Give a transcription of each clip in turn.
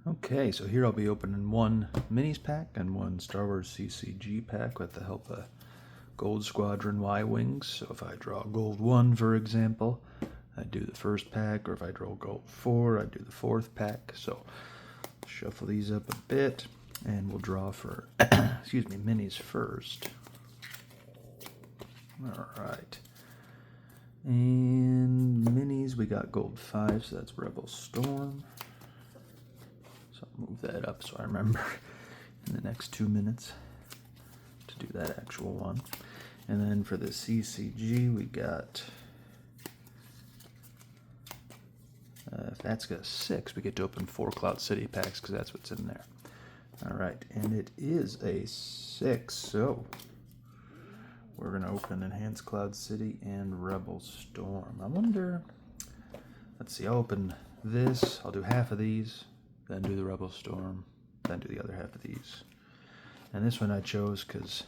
Okay, so here I'll be opening one Minis pack and one Star Wars CCG pack with the help of Gold Squadron Y-Wings. So if I draw Gold 1, for example, I do the first pack, or if I draw Gold 4, I do the fourth pack. So shuffle these up a bit, and we'll draw for, excuse me, Minis first. All right. And Minis, we got Gold 5, so that's Rebel Storm. So I'll move that up so I remember in the next 2 minutes to do that actual one. And then for the CCG, we got, if that's got 6, we get to open 4 Cloud City packs because that's what's in there. All right, and it is a 6, so we're going to open Enhanced Cloud City and Rebel Storm. I wonder, let's see, I'll open this, I'll do half of these, then do the Rebel Storm, then do the other half of these. And this one I chose because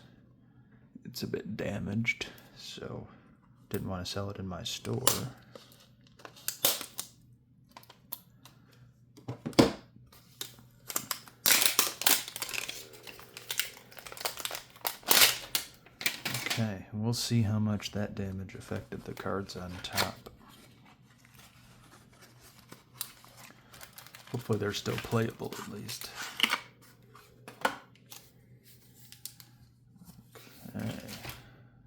it's a bit damaged, so didn't want to sell it in my store. Okay, we'll see how much that damage affected the cards on top. Hopefully they're still playable at least. Okay.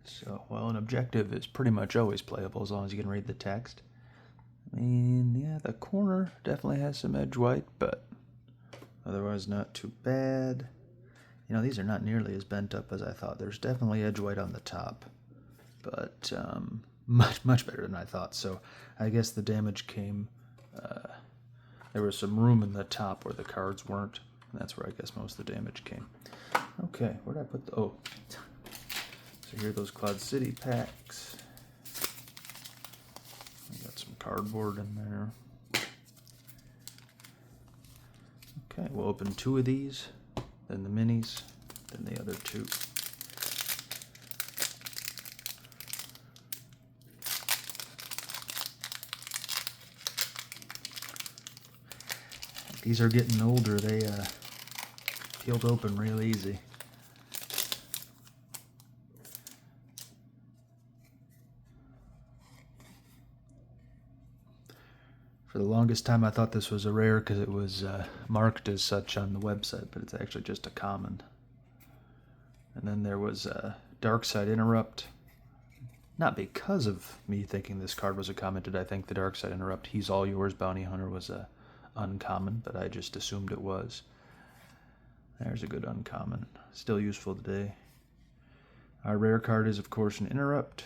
So, well, an objective is pretty much always playable as long as you can read the text. I mean, yeah, the corner definitely has some edge white, but otherwise not too bad. You know, these are not nearly as bent up as I thought. There's definitely edge white on the top, but much better than I thought. So I guess the damage came, there was some room in the top where the cards weren't, and that's where I guess most of the damage came. Okay, where did I put the, oh, so here are those Cloud City packs. I got some cardboard in there. Okay, we'll open 2 of these, then the Minis, then the other 2. These are getting older. They peeled open real easy. For the longest time I thought this was a rare because it was marked as such on the website, but it's actually just a common. And then there was Dark Side Interrupt. Not because of me thinking this card was a common, did I think the Dark Side Interrupt, He's All Yours, Bounty Hunter was a uncommon, but I just assumed it was. There's a good uncommon. Still useful today. Our rare card is, of course, an Interrupt.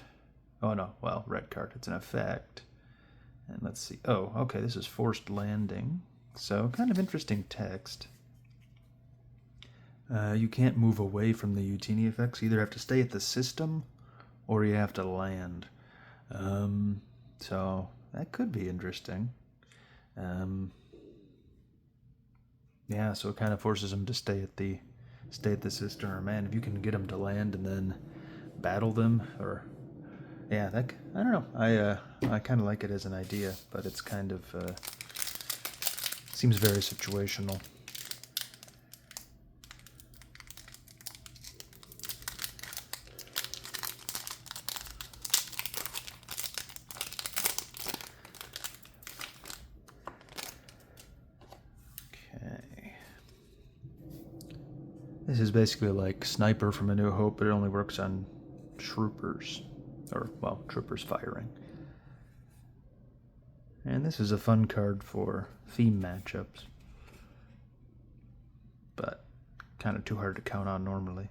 Oh, no, well, red card. It's an effect. And let's see. Oh, okay, this is Forced Landing. So, kind of interesting text. You can't move away from the Utini effects. You either have to stay at the system, or you have to land. So, that could be interesting. Yeah, so it kind of forces them to stay at the system. Or man, if you can get them to land and then battle them, or yeah, that, I don't know. I kind of like it as an idea, but it's kind of seems very situational. This is basically like Sniper from A New Hope, but it only works on troopers, or, well, troopers firing. And this is a fun card for theme matchups, but kind of too hard to count on normally.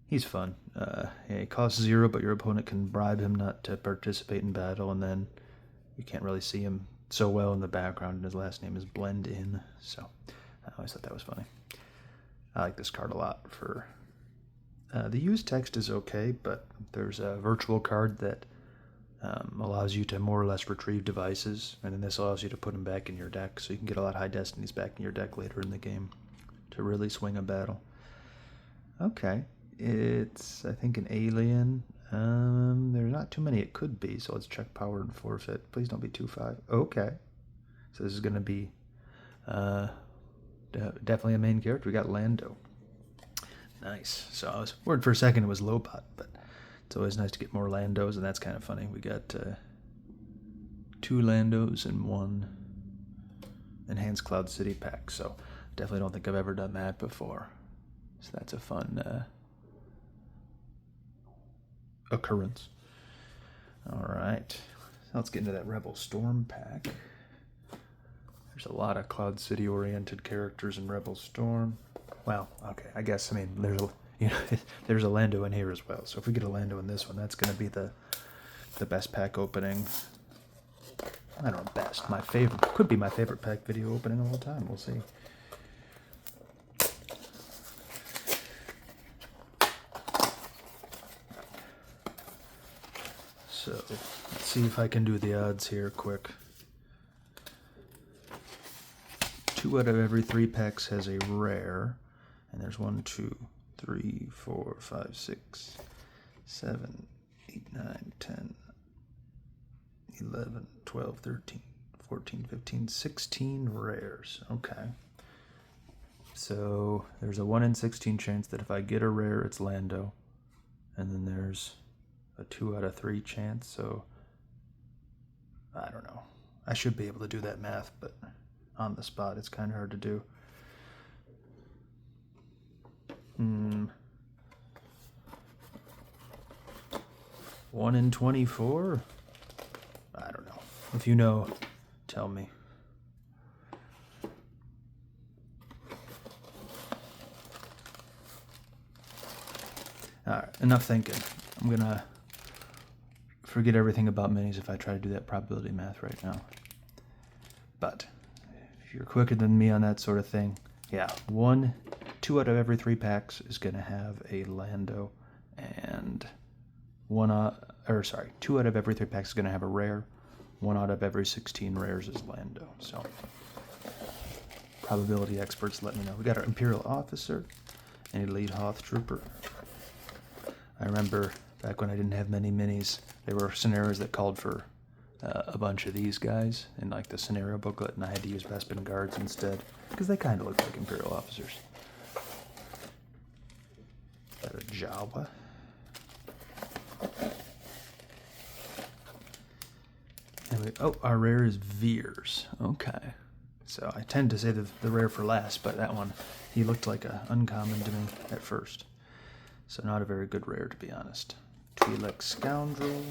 He's fun. Yeah, he costs 0, but your opponent can bribe him not to participate in battle, and then you can't really see him so well in the background, and his last name is Blend In, so I always thought that was funny. I like this card a lot. For the used text is okay, but there's a virtual card that allows you to more or less retrieve devices, and then this allows you to put them back in your deck, so you can get a lot of High Destinies back in your deck later in the game to really swing a battle. Okay, it's, I think, an alien. There's not too many it could be, so let's check power and forfeit. Please don't be 2/5. Okay, so this is going to be Definitely a main character. We got Lando. Nice. So I was worried for a second it was Lobot, but it's always nice to get more Landos, and that's kind of funny. We got 2 Landos and 1 Enhanced Cloud City pack, so definitely don't think I've ever done that before. So that's a fun occurrence. Alright, so let's get into that Rebel Storm pack. There's a lot of Cloud City oriented characters in Rebel Storm. Well, okay, I guess, I mean, there's a Lando in here as well. So if we get a Lando in this one, that's going to be the best pack opening. I don't know, best. My favorite. Could be my favorite pack video opening of all time. We'll see. So, let's see if I can do the odds here quick. 2 out of every 3 packs has a rare. And there's 1, 2, 3, 4, 5, 6, 7, 8, 9, 10, 11, 12, 13, 14, 15, 16 rares. Okay. So there's a 1 in 16 chance that if I get a rare, it's Lando. And then there's a 2 out of 3 chance. So I don't know. I should be able to do that math, but on the spot, it's kind of hard to do. 1 in 24? I don't know. If you know, tell me. Alright, enough thinking. I'm gonna forget everything about minis if I try to do that probability math right now. But if you're quicker than me on that sort of thing, yeah, 2 out of every 3 packs is going to have a Lando, and 2 out of every 3 packs is going to have a rare. 1 out of every 16 rares is Lando. So, probability experts, let me know. We got our Imperial Officer, an Elite Hoth Trooper. I remember back when I didn't have many minis, there were scenarios that called for a bunch of these guys in like the scenario booklet, and I had to use Bespin Guards instead because they kind of look like Imperial Officers. Got a Jawa. Our rare is Veers. Okay. So I tend to say the rare for last, but that one, he looked like an uncommon to me at first. So not a very good rare, to be honest. Twi'lek Scoundrel.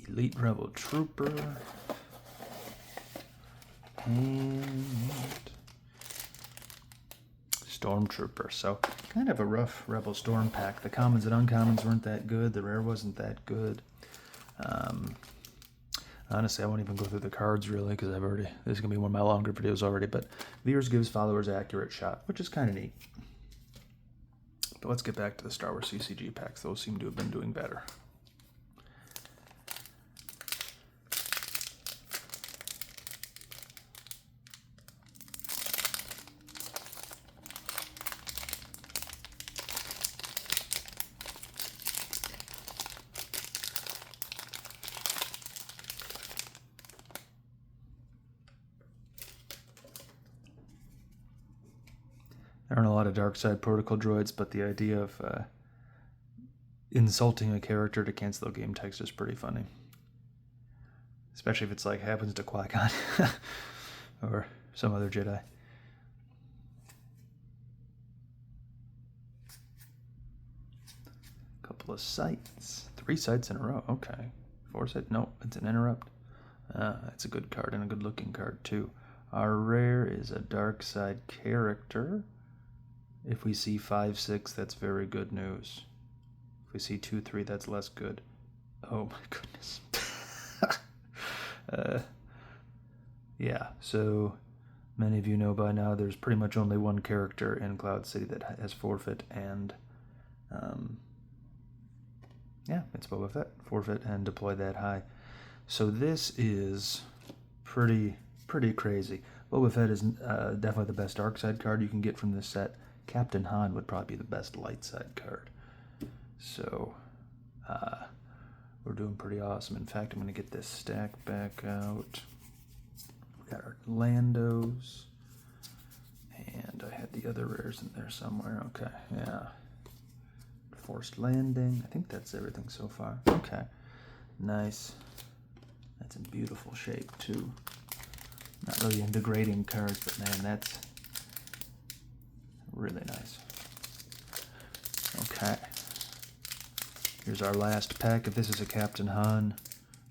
Elite Rebel Trooper. And Stormtrooper. So kind of a rough Rebel Storm pack. The commons and uncommons weren't that good. The rare wasn't that good. Honestly, I won't even go through the cards really because this is going to be one of my longer videos already. But Veers gives followers accurate shot, which is kind of neat. But let's get back to the Star Wars CCG packs. Those seem to have been doing better. There aren't a lot of dark side protocol droids, but the idea of insulting a character to cancel a game text is pretty funny. Especially if it's like happens to Qui-Gon or some other Jedi. Couple of sights. 3 sights in a row. Okay. 4 sights. Nope, it's an interrupt. It's a good card and a good looking card too. Our rare is a dark side character. If we see 5, 6, that's very good news. If we see 2, 3, that's less good. Oh my goodness. Yeah, so many of you know by now there's pretty much only one character in Cloud City that has forfeit, and yeah, it's Boba Fett. Forfeit and deploy that high. So this is pretty crazy. Boba Fett is definitely the best dark side card you can get from this set. Captain Han would probably be the best light side card. So we're doing pretty awesome. In fact, I'm going to get this stack back out. We got our Landos, and I had the other rares in there somewhere. Okay, yeah. Forced Landing. I think that's everything so far. Okay, nice. That's in beautiful shape too. Not really into grading cards, but man, that's really nice. Okay. Here's our last pack. If this is a Captain Han,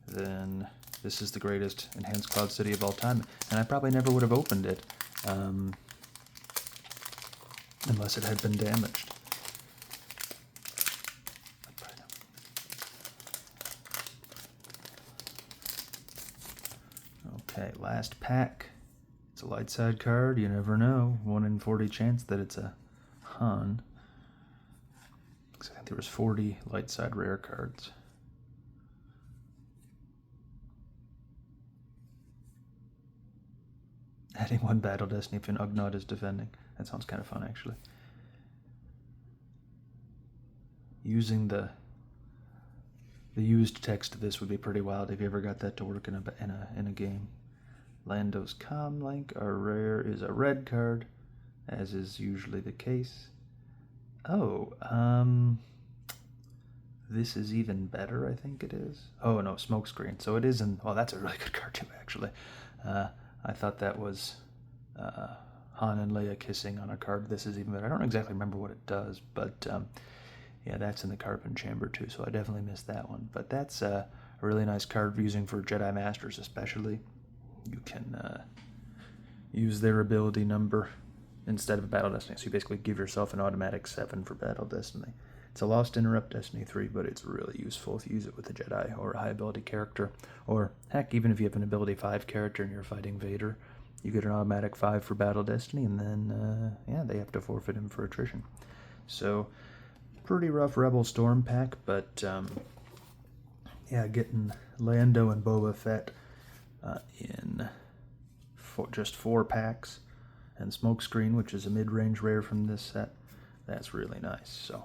then this is the greatest Enhanced Cloud City of all time. And I probably never would have opened it unless it had been damaged. Okay, last pack. It's a light side card. You never know. 1 in 40 chance that it's a Han. I think there was 40 light side rare cards. Adding 1 Battle Destiny if an Ugnaught is defending. That sounds kind of fun, actually. Using the used text of this would be pretty wild if you ever got that to work in a game. Lando's Comlink, our rare is a red card, as is usually the case. Oh, this is even better, I think it is. Oh no, Smokescreen. So it is in, oh, that's a really good card too, actually. I thought that was Han and Leia kissing on a card. This is even better. I don't exactly remember what it does, but yeah, that's in the Carbon Chamber too, so I definitely missed that one. But that's a really nice card using for Jedi Masters especially. You can use their ability number instead of a Battle Destiny. So you basically give yourself an automatic 7 for Battle Destiny. It's a Lost Interrupt Destiny 3, but it's really useful if you use it with a Jedi or a high ability character. Or heck, even if you have an ability 5 character and you're fighting Vader, you get an automatic 5 for Battle Destiny, and then yeah, they have to forfeit him for attrition. So pretty rough Rebel Storm pack, but yeah, getting Lando and Boba Fett in just 4 packs, and Smokescreen, which is a mid-range rare from this set, that's really nice. So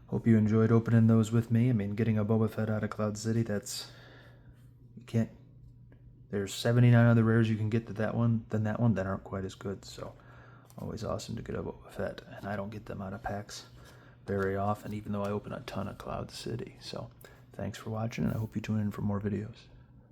hope you enjoyed opening those with me. I mean, getting a Boba Fett out of Cloud City, that's, you can't, there's 79 other rares you can get than that one that aren't quite as good. So always awesome to get a Boba Fett, and I don't get them out of packs very often, even though I open a ton of Cloud City. So thanks for watching, and I hope you tune in for more videos.